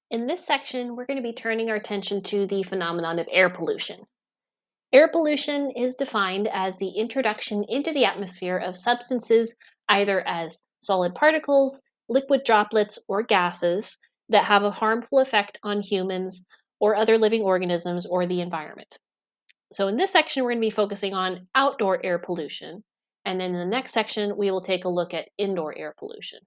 In this section, we're going to be turning our attention to the phenomenon of air pollution. Air pollution is defined as the introduction into the atmosphere of substances either as solid particles, liquid droplets, or gases that have a harmful effect on humans or other living organisms or the environment. So, in this section, we're going to be focusing on outdoor air pollution. And then in the next section, we will take a look at indoor air pollution.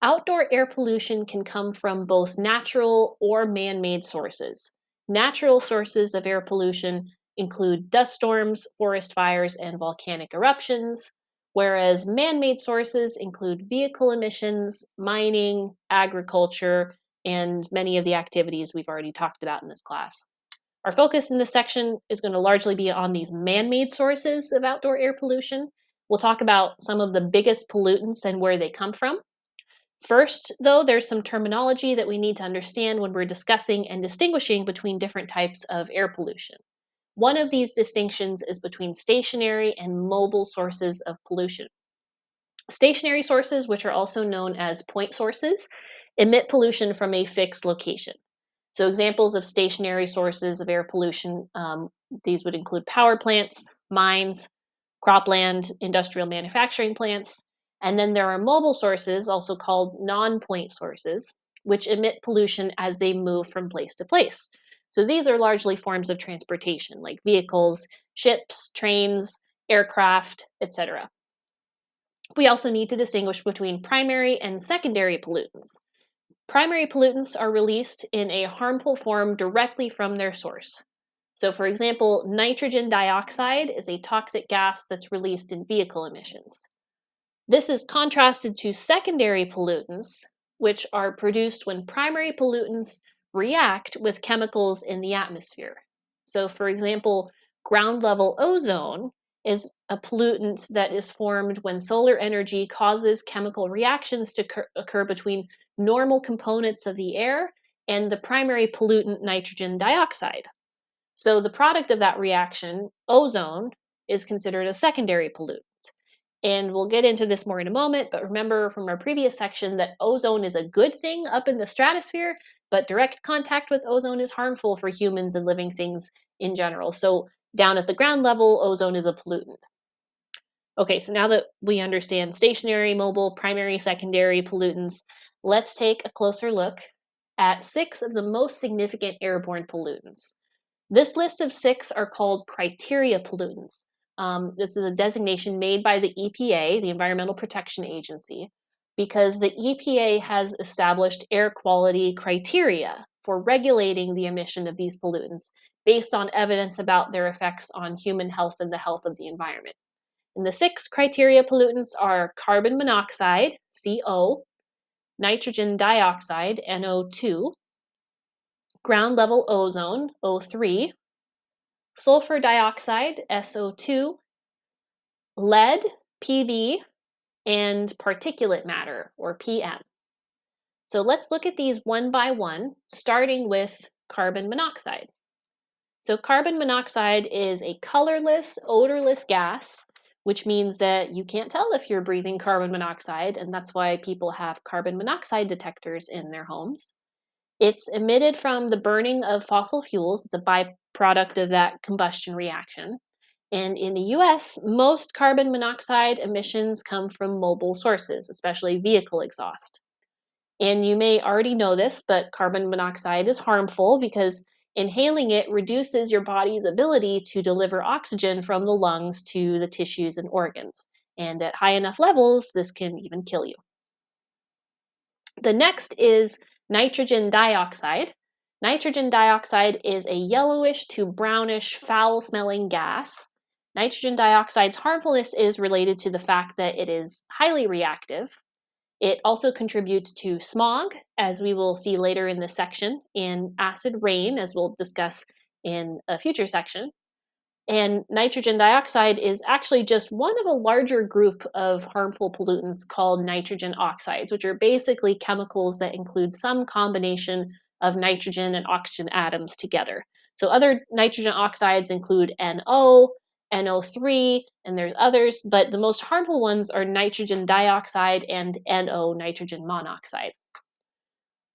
Outdoor air pollution can come from both natural or man made sources. Natural sources of air pollution include dust storms, forest fires, and volcanic eruptions, whereas man made sources include vehicle emissions, mining, agriculture, and many of the activities we've already talked about in this class. Our focus in this section is going to largely be on these man made sources of outdoor air pollution. We'll talk about some of the biggest pollutants and where they come from. First, though, there's some terminology that we need to understand when we're discussing and distinguishing between different types of air pollution. One of these distinctions is between stationary and mobile sources of pollution. Stationary sources, which are also known as point sources, emit pollution from a fixed location. So, examples of stationary sources of air pollution, these would include power plants, mines, cropland, industrial manufacturing plants, and then there are mobile sources, also called non-point sources, which emit pollution as they move from place to place. So these are largely forms of transportation, like vehicles, ships, trains, aircraft, etc. We also need to distinguish between primary and secondary pollutants. Primary pollutants are released in a harmful form directly from their source. So, for example, nitrogen dioxide is a toxic gas that's released in vehicle emissions. This is contrasted to secondary pollutants, which are produced when primary pollutants react with chemicals in the atmosphere. So, for example, ground level ozone is a pollutant that is formed when solar energy causes chemical reactions to occur between normal components of the air and the primary pollutant nitrogen dioxide. So, the product of that reaction, ozone, is considered a secondary pollutant. And we'll get into this more in a moment, but remember from our previous section that ozone is a good thing up in the stratosphere, but direct contact with ozone is harmful for humans and living things in general. So, down at the ground level, ozone is a pollutant. Okay, so now that we understand stationary, mobile, primary, secondary pollutants, let's take a closer look at 6 of the most significant airborne pollutants. This list of 6 are called criteria pollutants. This is a designation made by the EPA, the Environmental Protection Agency, because the EPA has established air quality criteria for regulating the emission of these pollutants based on evidence about their effects on human health and the health of the environment. And the 6 criteria pollutants are carbon monoxide, CO, nitrogen dioxide, NO2, ground level ozone, O3, sulfur dioxide, SO2, lead, PB, and particulate matter, or PM. So let's look at these one by one, starting with carbon monoxide. So carbon monoxide is a colorless, odorless gas, which means that you can't tell if you're breathing carbon monoxide, and that's why people have carbon monoxide detectors in their homes. It's emitted from the burning of fossil fuels. It's a byproduct of that combustion reaction. And in the US, most carbon monoxide emissions come from mobile sources, especially vehicle exhaust. And you may already know this, but carbon monoxide is harmful because inhaling it reduces your body's ability to deliver oxygen from the lungs to the tissues and organs. And at high enough levels, this can even kill you. The next is nitrogen dioxide. Nitrogen dioxide is a yellowish to brownish, foul smelling gas. Nitrogen dioxide's harmfulness is related to the fact that it is highly reactive. It also contributes to smog, as we will see later in this section, and acid rain, as we'll discuss in a future section. And nitrogen dioxide is actually just one of a larger group of harmful pollutants called nitrogen oxides, which are basically chemicals that include some combination of nitrogen and oxygen atoms together. So other nitrogen oxides include NO, NO3, and there's others, but the most harmful ones are nitrogen dioxide and NO, nitrogen monoxide.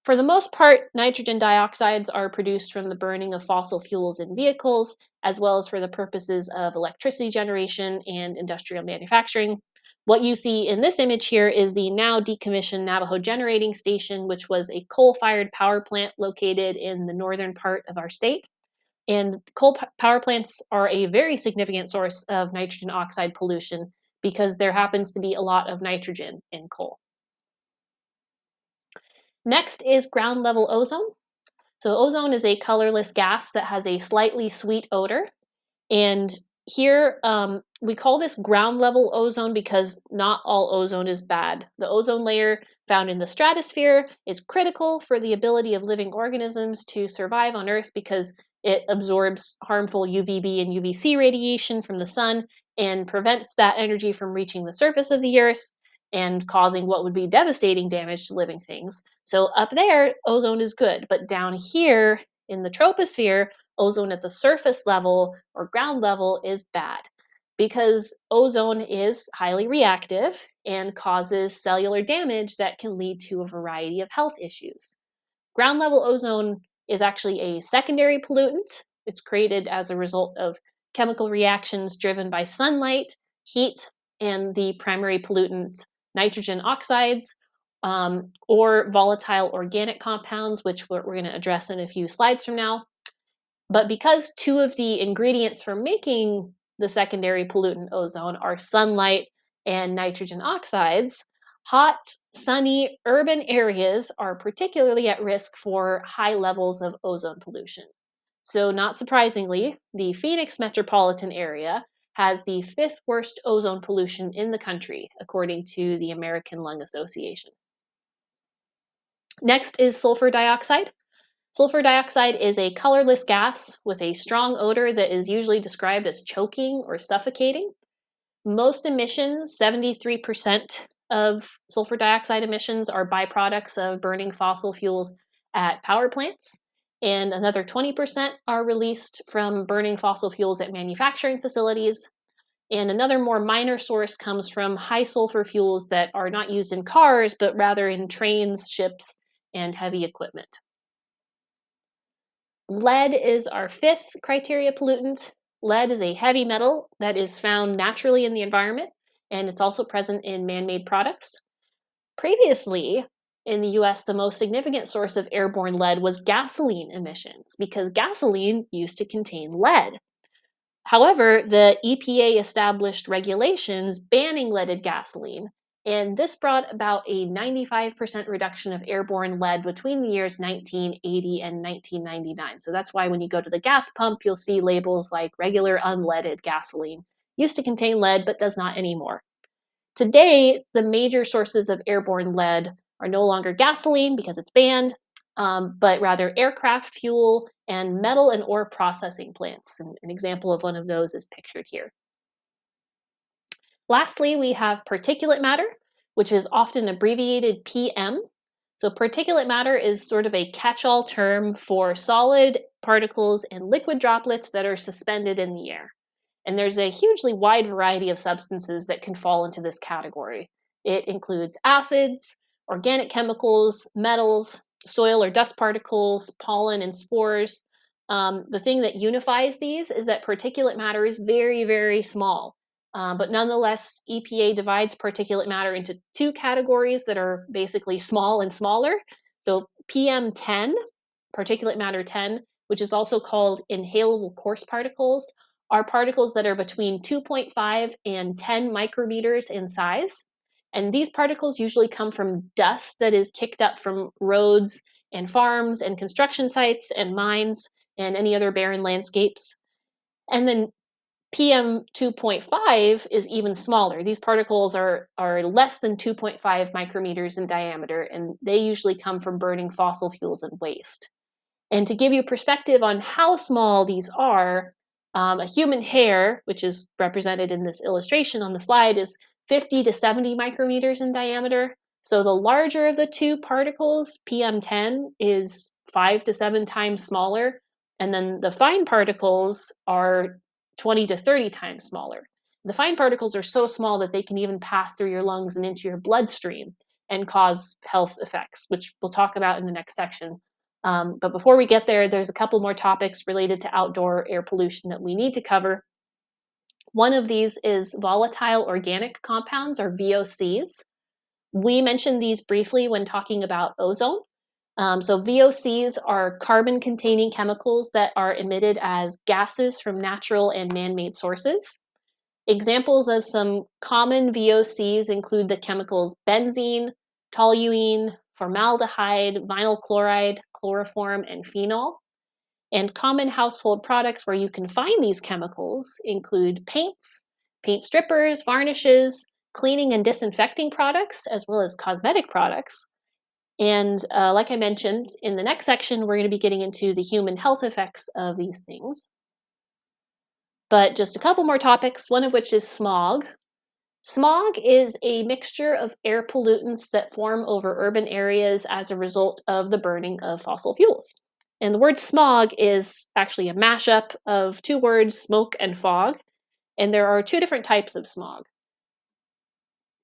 For the most part, nitrogen dioxides are produced from the burning of fossil fuels in vehicles, as well as for the purposes of electricity generation and industrial manufacturing. What you see in this image here is the now decommissioned Navajo Generating Station, which was a coal fired power plant located in the northern part of our state. And power plants are a very significant source of nitrogen oxide pollution because there happens to be a lot of nitrogen in coal. Next is ground level ozone. So, ozone is a colorless gas that has a slightly sweet odor. And here we call this ground level ozone because not all ozone is bad. The ozone layer found in the stratosphere is critical for the ability of living organisms to survive on Earth because it absorbs harmful UVB and UVC radiation from the sun and prevents that energy from reaching the surface of the Earth and causing what would be devastating damage to living things. So up there, ozone is good, but down here in the troposphere, ozone at the surface level or ground level is bad because ozone is highly reactive and causes cellular damage that can lead to a variety of health issues. Ground level ozone is actually a secondary pollutant. It's created as a result of chemical reactions driven by sunlight, heat, and the primary pollutant, nitrogen oxides, or volatile organic compounds, which we're going to address in a few slides from now. But because two of the ingredients for making the secondary pollutant ozone are sunlight and nitrogen oxides, hot, sunny urban areas are particularly at risk for high levels of ozone pollution. So, not surprisingly, the Phoenix metropolitan area has the fifth worst ozone pollution in the country, according to the American Lung Association. Next is sulfur dioxide. Sulfur dioxide is a colorless gas with a strong odor that is usually described as choking or suffocating. Most emissions, 73% of sulfur dioxide emissions, are byproducts of burning fossil fuels at power plants, and another 20% are released from burning fossil fuels at manufacturing facilities. And another more minor source comes from high sulfur fuels that are not used in cars, but rather in trains, ships, and heavy equipment. Lead is our fifth criteria pollutant. Lead is a heavy metal that is found naturally in the environment, and it's also present in man-made products. Previously, in the US, the most significant source of airborne lead was gasoline emissions because gasoline used to contain lead. However, the EPA established regulations banning leaded gasoline, and this brought about a 95% reduction of airborne lead between the years 1980 and 1999. So that's why when you go to the gas pump, you'll see labels like regular unleaded gasoline. Used to contain lead, but does not anymore. Today, the major sources of airborne lead are no longer gasoline because it's banned, but rather aircraft fuel and metal and ore processing plants. And an example of one of those is pictured here. Lastly, we have particulate matter, which is often abbreviated PM. So particulate matter is sort of a catch-all term for solid particles and liquid droplets that are suspended in the air. And there's a hugely wide variety of substances that can fall into this category. It includes acids, organic chemicals, metals, soil or dust particles, pollen, and spores. The thing that unifies these is that particulate matter is very, very small. But nonetheless, EPA divides particulate matter into two categories that are basically small and smaller. So PM10, particulate matter 10, which is also called inhalable coarse particles, are particles that are between 2.5 and 10 micrometers in size. And these particles usually come from dust that is kicked up from roads and farms and construction sites and mines and any other barren landscapes. And then PM 2.5 is even smaller. These particles are less than 2.5 micrometers in diameter, and they usually come from burning fossil fuels and waste. And to give you perspective on how small these are, a human hair, which is represented in this illustration on the slide, is 50 to 70 micrometers in diameter. So the larger of the two particles, PM10, is 5 to 7 times smaller. And then the fine particles are 20 to 30 times smaller. The fine particles are so small that they can even pass through your lungs and into your bloodstream. and cause health effects, which we'll talk about in the next section. But before we get there, there's a couple more topics related to outdoor air pollution that we need to cover. One of these is volatile organic compounds, or VOCs. We mentioned these briefly when talking about ozone. So VOCs are carbon-containing chemicals that are emitted as gases from natural and man-made sources. Examples of some common VOCs include the chemicals benzene, toluene, formaldehyde, vinyl chloride, chloroform, and phenol. And common household products where you can find these chemicals include paints, paint strippers, varnishes, cleaning and disinfecting products, as well as cosmetic products. And like I mentioned, in the next section, we're going to be getting into the human health effects of these things. But just a couple more topics, one of which is smog. Smog is a mixture of air pollutants that form over urban areas as a result of the burning of fossil fuels. And the word smog is actually a mashup of two words, smoke and fog. And there are two different types of smog.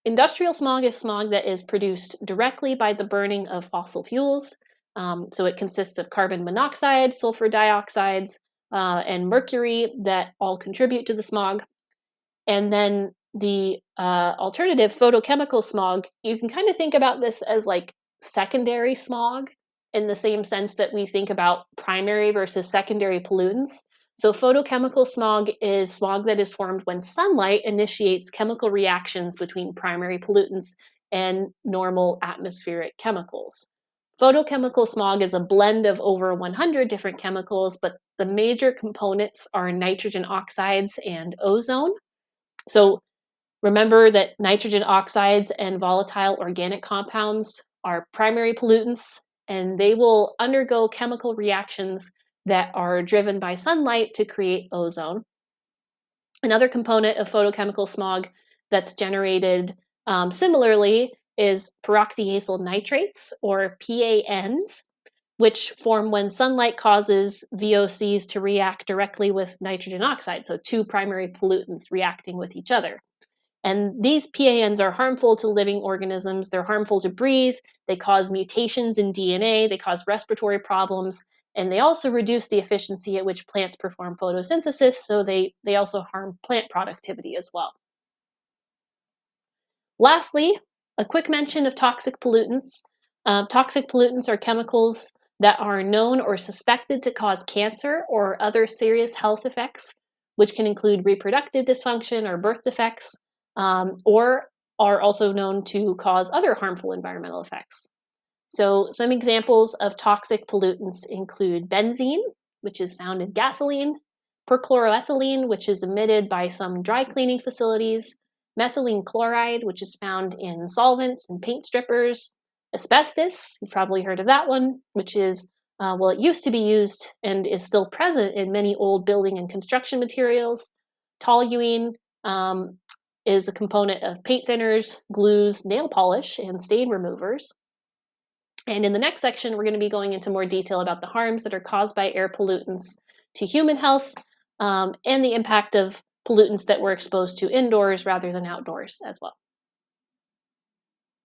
Industrial smog is smog that is produced directly by the burning of fossil fuels. So it consists of carbon monoxide, sulfur dioxides, and mercury that all contribute to the smog. And then the alternative photochemical smog, you can kind of think about this as like secondary smog in the same sense that we think about primary versus secondary pollutants. So photochemical smog is smog that is formed when sunlight initiates chemical reactions between primary pollutants and normal atmospheric chemicals. Photochemical smog is a blend of over 100 different chemicals, but the major components are nitrogen oxides and ozone. So remember that nitrogen oxides and volatile organic compounds are primary pollutants, and they will undergo chemical reactions that are driven by sunlight to create ozone. Another component of photochemical smog that's generated similarly is peroxyacyl nitrates, or PANs, which form when sunlight causes VOCs to react directly with nitrogen oxide, so two primary pollutants reacting with each other. And these PANs are harmful to living organisms. They're harmful to breathe. They cause mutations in DNA. They cause respiratory problems. And they also reduce the efficiency at which plants perform photosynthesis. So they also harm plant productivity as well. Lastly, a quick mention of toxic pollutants. Toxic pollutants are chemicals that are known or suspected to cause cancer or other serious health effects, which can include reproductive dysfunction or birth defects, or are also known to cause other harmful environmental effects. So some examples of toxic pollutants include benzene, which is found in gasoline, perchloroethylene, which is emitted by some dry cleaning facilities, methylene chloride, which is found in solvents and paint strippers, asbestos, you've probably heard of that one, which is, it used to be used and is still present in many old building and construction materials. Toluene is a component of paint thinners, glues, nail polish, and stain removers. And in the next section, we're going to be going into more detail about the harms that are caused by air pollutants to human health, and the impact of pollutants that we're exposed to indoors rather than outdoors as well.